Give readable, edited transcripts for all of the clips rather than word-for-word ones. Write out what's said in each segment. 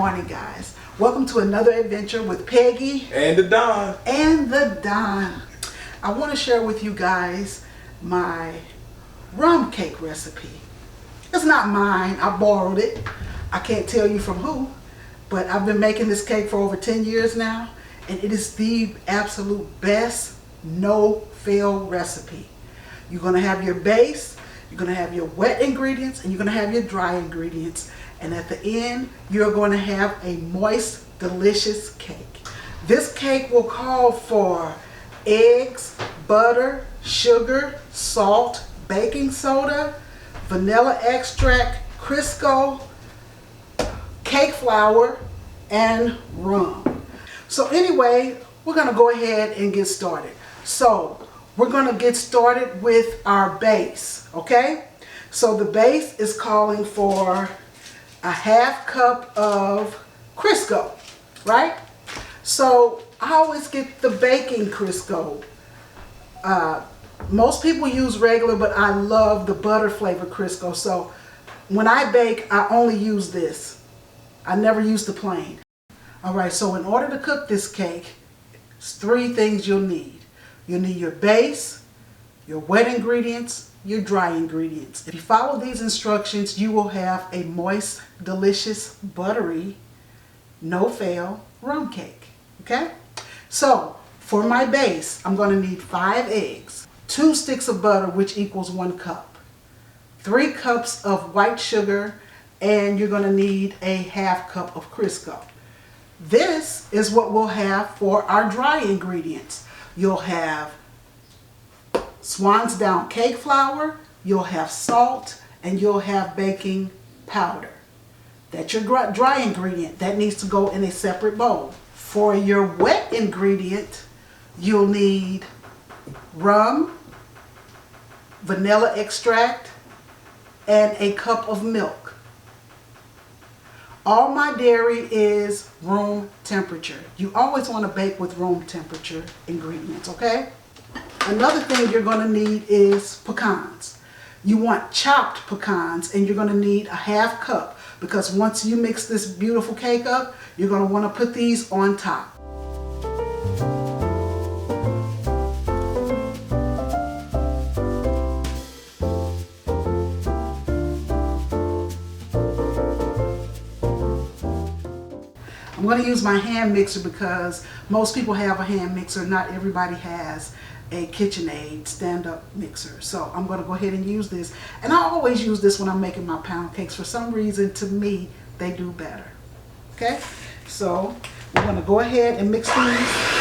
morning, guys. Welcome to another adventure with Peggy and the Don. And the Don. I want to share with you guys my rum cake recipe. It's not mine. I borrowed it. I can't tell you from who, but I've been making this cake for over 10 years now, and it is the absolute best no-fail recipe. You're going to have your base, you're going to have your wet ingredients, and you're going to have your dry ingredients. And at the end, you're going to have a moist, delicious cake. This cake will call for eggs, butter, sugar, salt, baking soda, vanilla extract, Crisco, cake flour, and rum. So anyway, we're going to go ahead and get started. So we're going to get started with our base, okay? So the base is calling for a half cup of Crisco, right? So I always get the baking Crisco. Most people use regular, but I love the butter flavor Crisco. So when I bake, I only use this. I never use the plain. All right, so in order to cook this cake, it's three things you'll need. You'll need your base, your wet ingredients, your dry ingredients. If you follow these instructions, you will have a moist, delicious, buttery, no-fail rum cake, okay? So for my base, I'm going to need 5 eggs, 2 sticks of butter, which equals 1 cup, 3 cups of white sugar, and you're going to need a half cup of Crisco. This is what we'll have for our dry ingredients. You'll have Swan's Down cake flour, you'll have salt, and you'll have baking powder. That's your dry ingredient. That needs to go in a separate bowl. For your wet ingredient, you'll need rum, vanilla extract, and a cup of milk. All my dairy is room temperature. You always want to bake with room temperature ingredients, okay? Another thing you're going to need is pecans. You want chopped pecans, and you're going to need a half cup, because once you mix this beautiful cake up, you're going to want to put these on top. I'm going to use my hand mixer because most people have a hand mixer. Not everybody has a KitchenAid stand-up mixer. So I'm going to go ahead and use this. And I always use this when I'm making my pound cakes. For some reason, to me, they do better. Okay? So we're going to go ahead and mix these.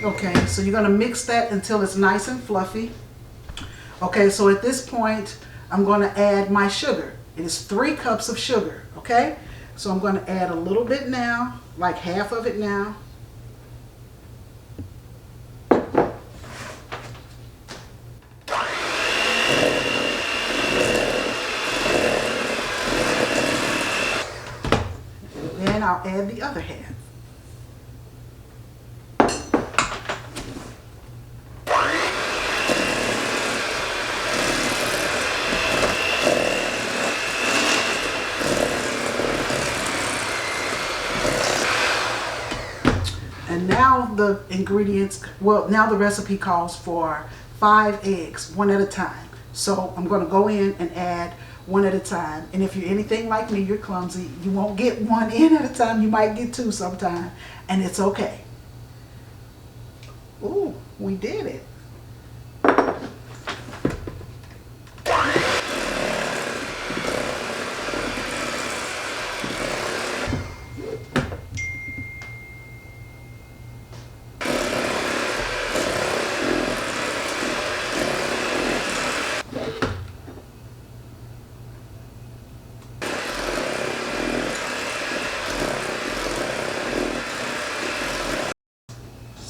Okay, so you're going to mix that until it's nice and fluffy. Okay, so at this point, I'm going to add my sugar. It is 3 cups of sugar, okay? So I'm going to add a little bit now, like half of it now. And then I'll add the other half. And now the ingredients, well, now the recipe calls for 5 eggs, 1 at a time. So I'm going to go in and add 1 at a time. And if you're anything like me, you're clumsy. You won't get 1 in at a time. You might get 2 sometime. And it's okay. Ooh, we did it.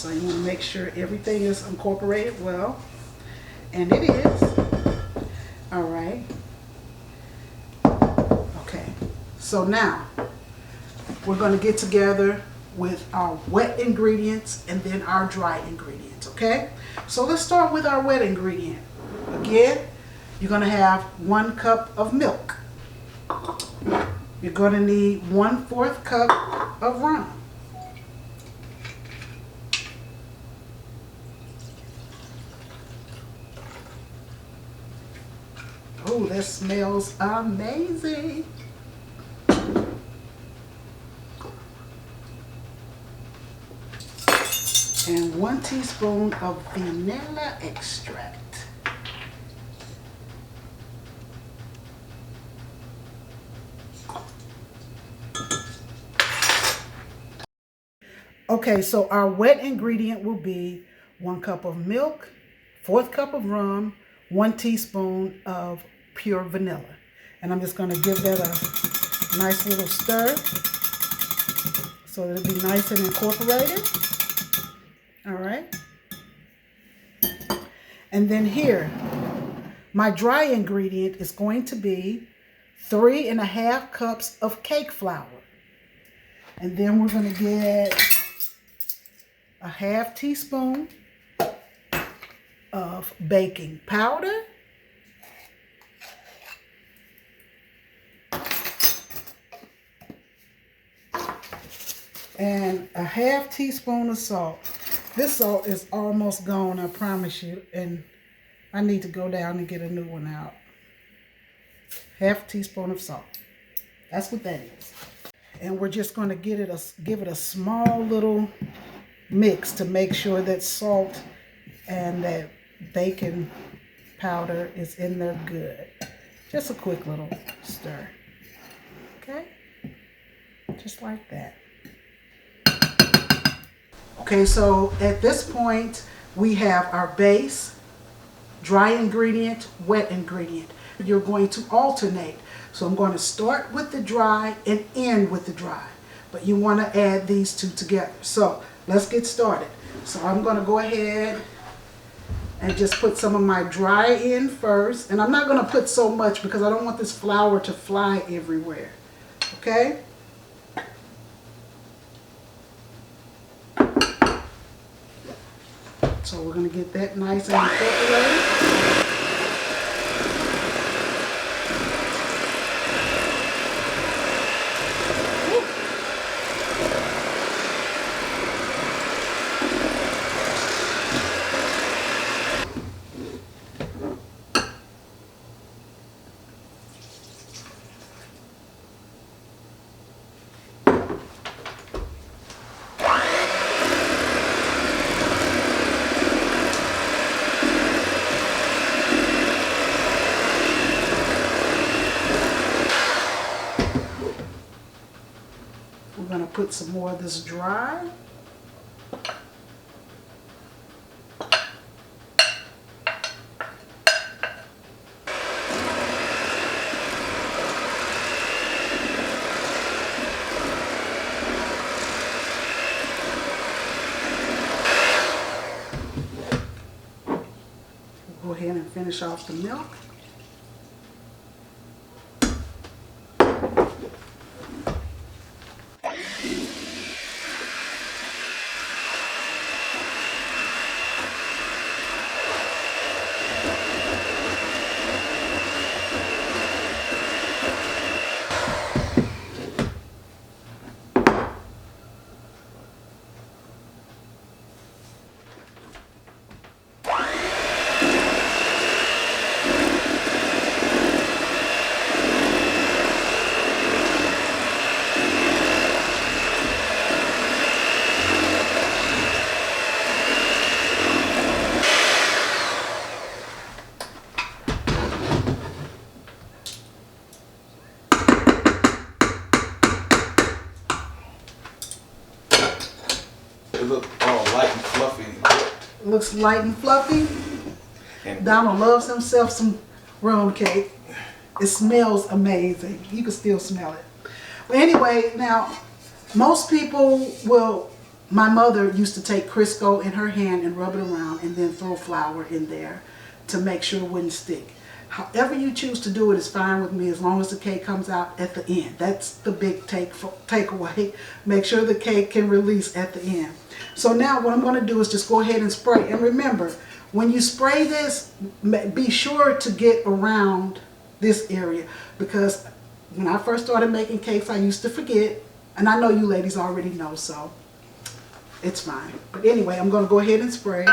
So you want to make sure everything is incorporated well, and it is. All right. Okay. So now we're going to get together with our wet ingredients and then our dry ingredients, okay? So let's start with our wet ingredient. Again, you're going to have 1 cup of milk. You're going to need 1/4 cup of rum. Oh, that smells amazing. And 1 teaspoon of vanilla extract. Okay, so our wet ingredient will be 1 cup of milk, 1/4 cup of rum, 1 teaspoon of pure vanilla. And I'm just going to give that a nice little stir so it'll be nice and incorporated. All right. And then here, my dry ingredient is going to be 3½ cups of cake flour. And then we're going to get a 1/2 teaspoon of baking powder. And a 1/2 teaspoon of salt. This salt is almost gone, I promise you, and I need to go down and get a new one out. 1/2 teaspoon of salt. That's what that is. And we're just going to give it a small little mix to make sure that salt and that baking powder is in there good. Just a quick little stir. Okay? Just like that. Okay, so at this point, we have our base, dry ingredient, wet ingredient. You're going to alternate. So I'm going to start with the dry and end with the dry. But you want to add these two together. So let's get started. So I'm going to go ahead and just put some of my dry in first. And I'm not going to put so much because I don't want this flour to fly everywhere. Okay? So we're going to get that nice and incorporated. We're going to put some more of this dry. We'll go ahead and finish off the milk. It looks all light and fluffy. It looks light and fluffy. And Donald loves himself some rum cake. It smells amazing. You can still smell it. But anyway, now, most people will, my mother used to take Crisco in her hand and rub it around and then throw flour in there to make sure it wouldn't stick. However you choose to do it is fine with me, as long as the cake comes out at the end. That's the big takeaway. Make sure the cake can release at the end. So now what I'm going to do is just go ahead and spray. And remember, when you spray this, be sure to get around this area, because when I first started making cakes, I used to forget. And I know you ladies already know, so it's fine. But anyway, I'm going to go ahead and spray.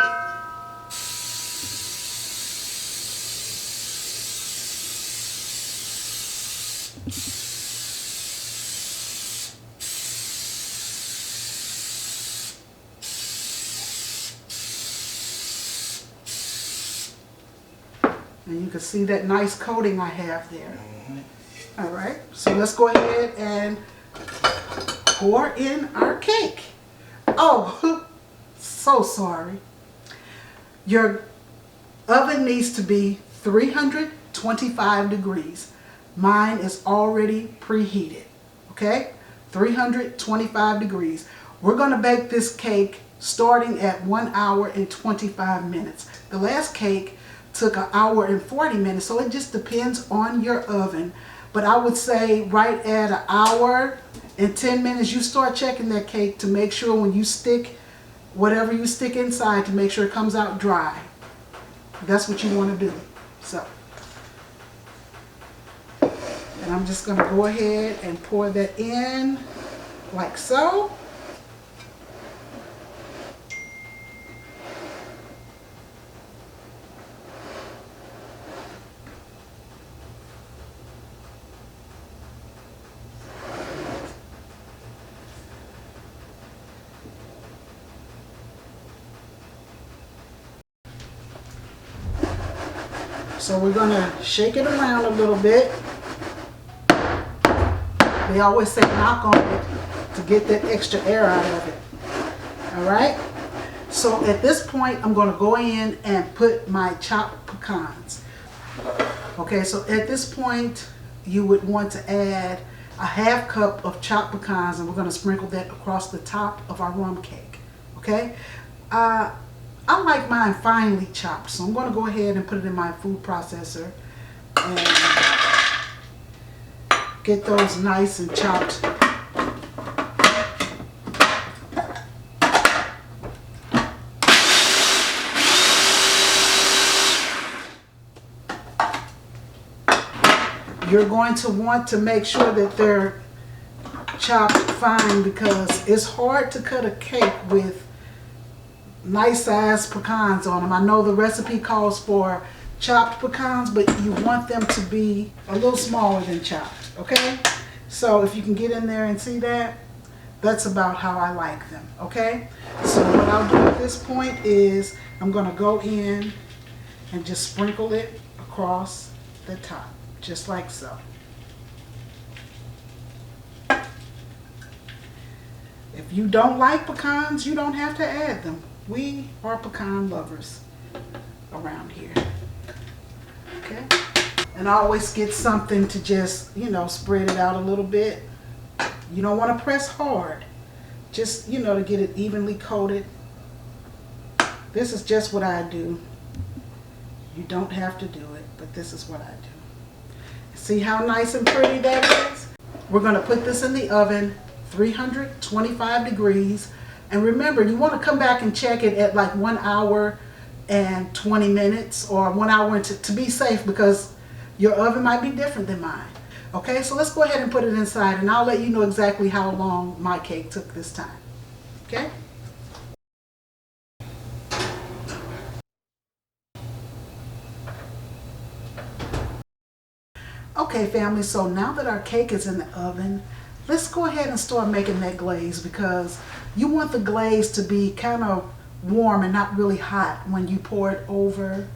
And you can see that nice coating I have there. All right, so let's go ahead and pour in our cake. Oh, so sorry. Your oven needs to be 325 degrees. Mine is already preheated, okay? 325 degrees. We're gonna bake this cake starting at 1 hour and 25 minutes. The last cake took 1 hour and 40 minutes, so it just depends on your oven. But I would say right at 1 hour and 10 minutes, you start checking that cake to make sure when you stick whatever you stick inside, to make sure it comes out dry. That's what you want to do. So, and I'm just going to go ahead and pour that in like so. So we're going to shake it around a little bit. They always say knock on it to get that extra air out of it. All right. So at this point, I'm going to go in and put my chopped pecans. Okay, so at this point, you would want to add a 1/2 cup of chopped pecans, and we're going to sprinkle that across the top of our rum cake. Okay. I like mine finely chopped, so I'm going to go ahead and put it in my food processor and get those nice and chopped. You're going to want to make sure that they're chopped fine, because it's hard to cut a cake with nice sized pecans on them. I know the recipe calls for chopped pecans, but you want them to be a little smaller than chopped, okay? So if you can get in there and see that, that's about how I like them, okay? So what I'll do at this point is I'm gonna go in and just sprinkle it across the top, just like so. If you don't like pecans, you don't have to add them. We are pecan lovers around here. Okay? And I always get something to just, you know, spread it out a little bit. You don't want to press hard. Just, you know, to get it evenly coated. This is just what I do. You don't have to do it, but this is what I do. See how nice and pretty that is? We're going to put this in the oven, 325 degrees. And remember, you want to come back and check it at like 1 hour and 20 minutes or 1 hour and to be safe, because your oven might be different than mine. Okay, so let's go ahead and put it inside, and I'll let you know exactly how long my cake took this time. Okay? Okay, family, so now that our cake is in the oven, let's go ahead and start making that glaze, because you want the glaze to be kind of warm and not really hot when you pour it over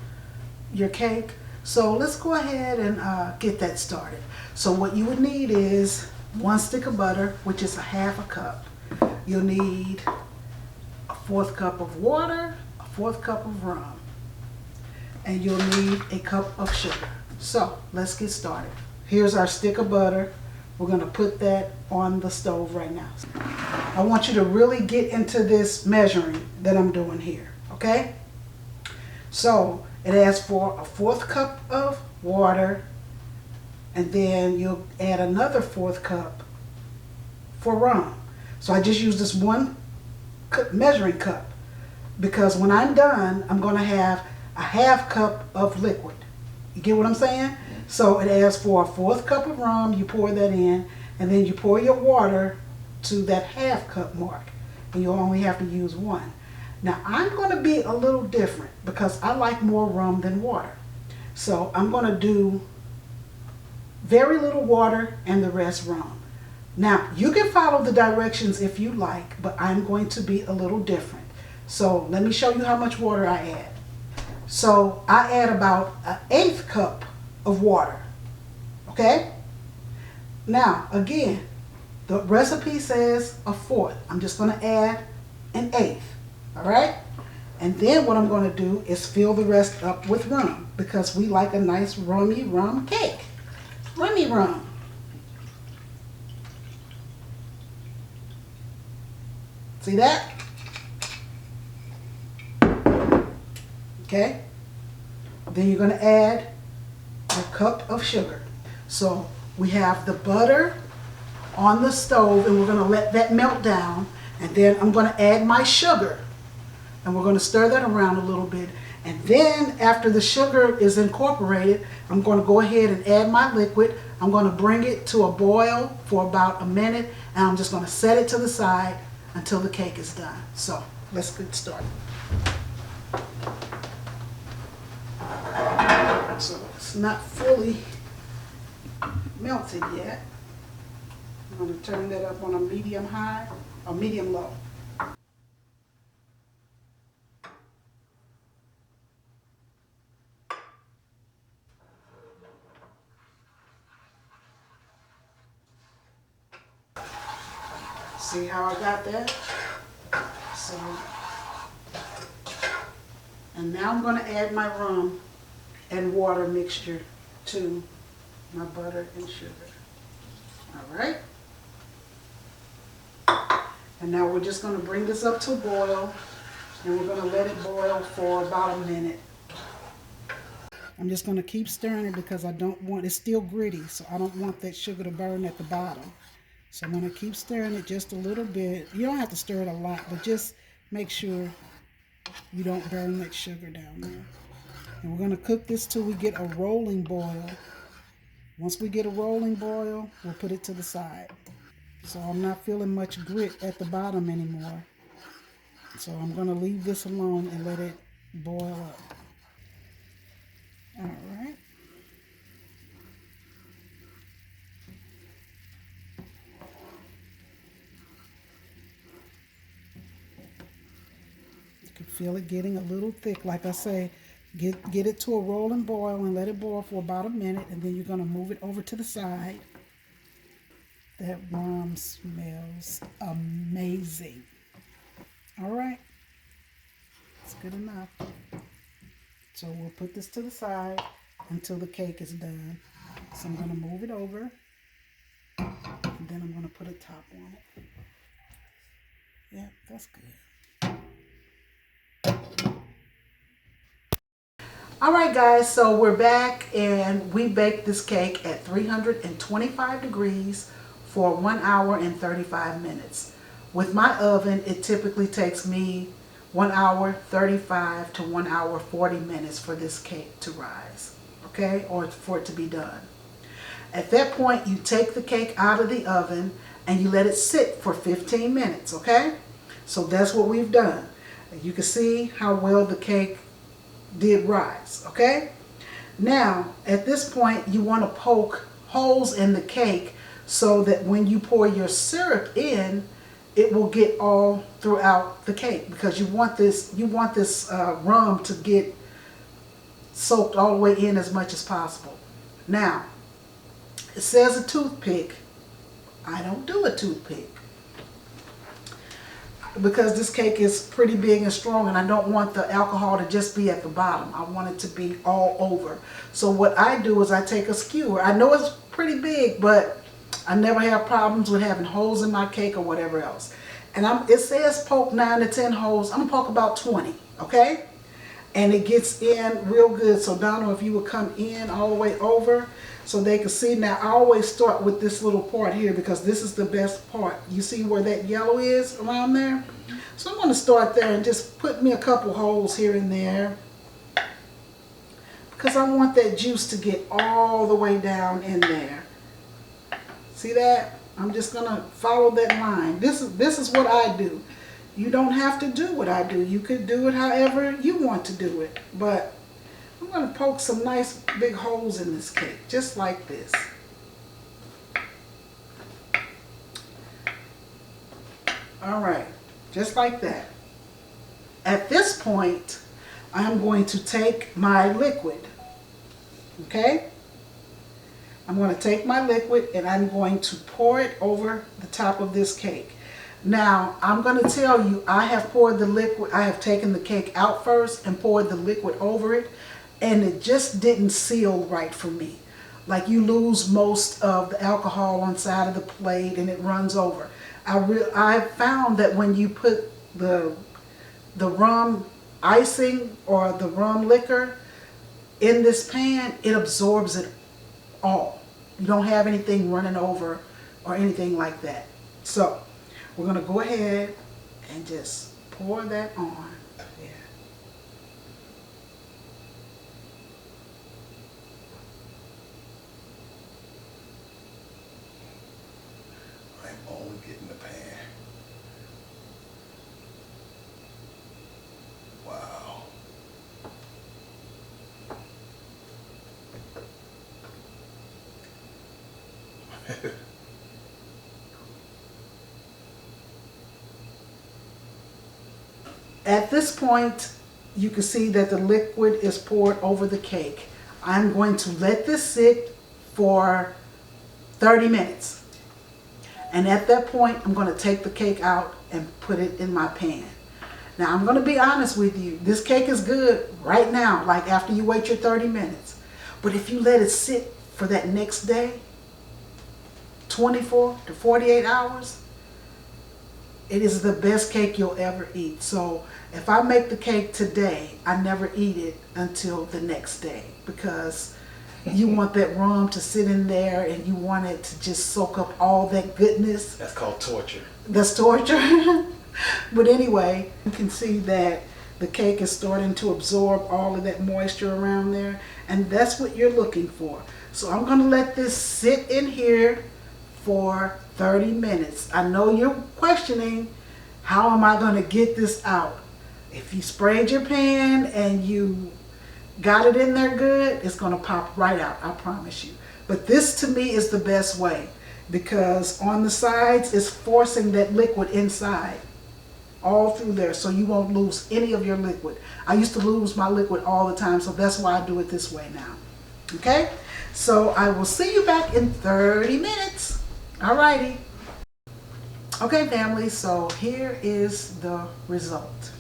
your cake. So let's go ahead and get that started. So what you would need is 1 stick of butter, which is 1/2 cup. You'll need 1/4 cup of water, 1/4 cup of rum, and you'll need 1 cup of sugar. So let's get started. Here's our stick of butter. We're going to put that on the stove right now. I want you to really get into this measuring that I'm doing here, okay? So It asks for a 1/4 cup of water, and then you'll add another 1/4 cup for rum. So I just use this one measuring cup because when I'm done, I'm going to have a 1/2 cup of liquid. You get what I'm saying? So it asks for a 1/4 cup of rum, you pour that in, and then you pour your water to that 1/2 cup mark, and you'll only have to use one. Now I'm going to be a little different because I like more rum than water. So I'm going to do very little water and the rest rum. Now you can follow the directions if you like, but I'm going to be a little different. So let me show you how much water I add. So I add about an 1/8 cup of water. Okay? Now again, the recipe says a 1/4. I'm just going to add an 1/8. All right? And then what I'm going to do is fill the rest up with rum because we like a nice rummy rum cake. Rummy rum. See that? Okay? Then you're going to add a cup of sugar. So we have the butter on the stove and we're going to let that melt down. And then I'm going to add my sugar. And we're going to stir that around a little bit. And then after the sugar is incorporated, I'm going to go ahead and add my liquid. I'm going to bring it to a boil for about a minute. And I'm just going to set it to the side until the cake is done. So let's get started. So it's not fully melted yet. I'm going to turn that up on a medium high or medium low. See how I got that? So, and now I'm going to add my rum and water mixture to my butter and sugar. All right. And now we're just going to bring this up to a boil, and we're going to let it boil for about a minute. I'm just going to keep stirring it because I don't want, it's still gritty, so I don't want that sugar to burn at the bottom. So I'm going to keep stirring it just a little bit. You don't have to stir it a lot, but just make sure you don't burn that sugar down there. And we're going to cook this till we get a rolling boil. Once we get a rolling boil, we'll put it to the side. So I'm not feeling much grit at the bottom anymore. So I'm going to leave this alone and let it boil up. All right. You can feel it getting a little thick. Like I say, get it to a rolling boil and let it boil for about a minute, and then you're going to move it over to the side. That rum smells amazing. All right. It's good enough. So we'll put this to the side until the cake is done. So I'm going to move it over. And then I'm going to put a top on it. Yeah, that's good. All right, guys. So we're back and we baked this cake at 325 degrees for 1 hour and 35 minutes. With my oven, it typically takes me 1 hour 35 to 1 hour 40 minutes for this cake to rise, okay, or for it to be done. At that point, you take the cake out of the oven and you let it sit for 15 minutes, okay? So that's what we've done. You can see how well the cake did rise, okay? Now, at this point, you want to poke holes in the cake so that when you pour your syrup in, it will get all throughout the cake, because you want this rum to get soaked all the way in as much as possible. Now, it says a toothpick. I don't do a toothpick because this cake is pretty big and strong, and I don't want the alcohol to just be at the bottom. I want it to be all over. So what I do is I take a skewer. I know it's pretty big, but I never have problems with having holes in my cake or whatever else. And it says poke 9 to 10 holes. I'm going to poke about 20, okay? and it gets in real good. So Donald, if you would come in all the way over so they can see. Now I always start with this little part here because this is the best part. You see where that yellow is around there? So I'm going to start there and just put me a couple holes here and there because I want that juice to get all the way down in there. See that? I'm just going to follow that line. This is what I do. You don't have to do what I do. You could do it however you want to do it. But I'm going to poke some nice big holes in this cake, just like this. All right, just like that. At this point, I'm going to take my liquid, okay? I'm going to take my liquid and I'm going to pour it over the top of this cake. Now, I'm going to tell you, I have poured the liquid, I have taken the cake out first and poured the liquid over it, and it just didn't seal right for me. Like you lose most of the alcohol on the side of the plate and it runs over. I found that when you put the rum icing or the rum liquor in this pan, it absorbs it all. You don't have anything running over or anything like that. So we're going to go ahead and just pour that on. Yeah. I'm only getting the pan. Wow. At this point, you can see that the liquid is poured over the cake. I'm going to let this sit for 30 minutes. And at that point, I'm going to take the cake out and put it in my pan. Now, I'm going to be honest with you. This cake is good right now, like after you wait your 30 minutes. But if you let it sit for that next day, 24 to 48 hours, it is the best cake you'll ever eat. So if I make the cake today, I never eat it until the next day because you want that rum to sit in there and you want it to just soak up all that goodness. That's called torture. That's torture. But anyway, you can see that the cake is starting to absorb all of that moisture around there, and that's what you're looking for. So I'm going to let this sit in here for 30 minutes. I know you're questioning, how am I going to get this out? If you sprayed your pan and you got it in there good, it's going to pop right out, I promise you. But this to me is the best way because on the sides it's forcing that liquid inside all through there so you won't lose any of your liquid. I used to lose my liquid all the time, so that's why I do it this way now. Okay? So I will see you back in 30 minutes. Alrighty. Okay, family, so here is the result.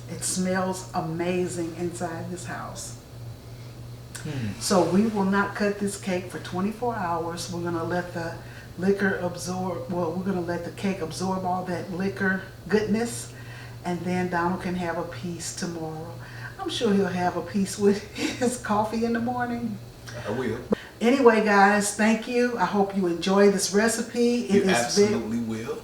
It smells amazing inside this house. So we will not cut this cake for 24 hours. We're going to let the liquor absorb, well, we're going to let the cake absorb all that liquor goodness, and then Donald can have a piece tomorrow. I'm sure he'll have a piece with his coffee in the morning. I will. Anyway, guys, thank you. I hope you enjoy this recipe. You absolutely will.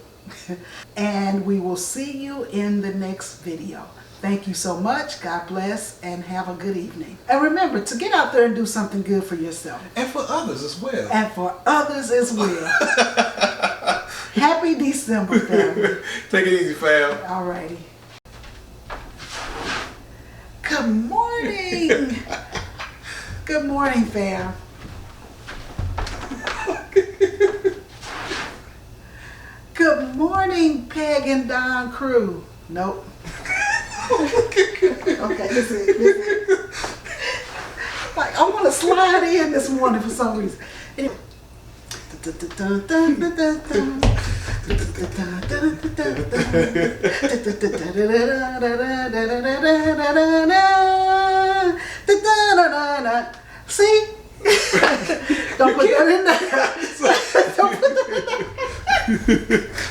And we will see you in the next video. Thank you so much. God bless and have a good evening. And remember to get out there and do something good for yourself. And for others as well. And for others as well. Happy December, family. Take it easy, fam. Alrighty. Good morning. Good morning, fam. Good morning, Peg and Don crew. Nope. Okay, listen. Like, I want to slide in this morning for some reason. Anyway. See? Don't put that in there. Don't put that in there.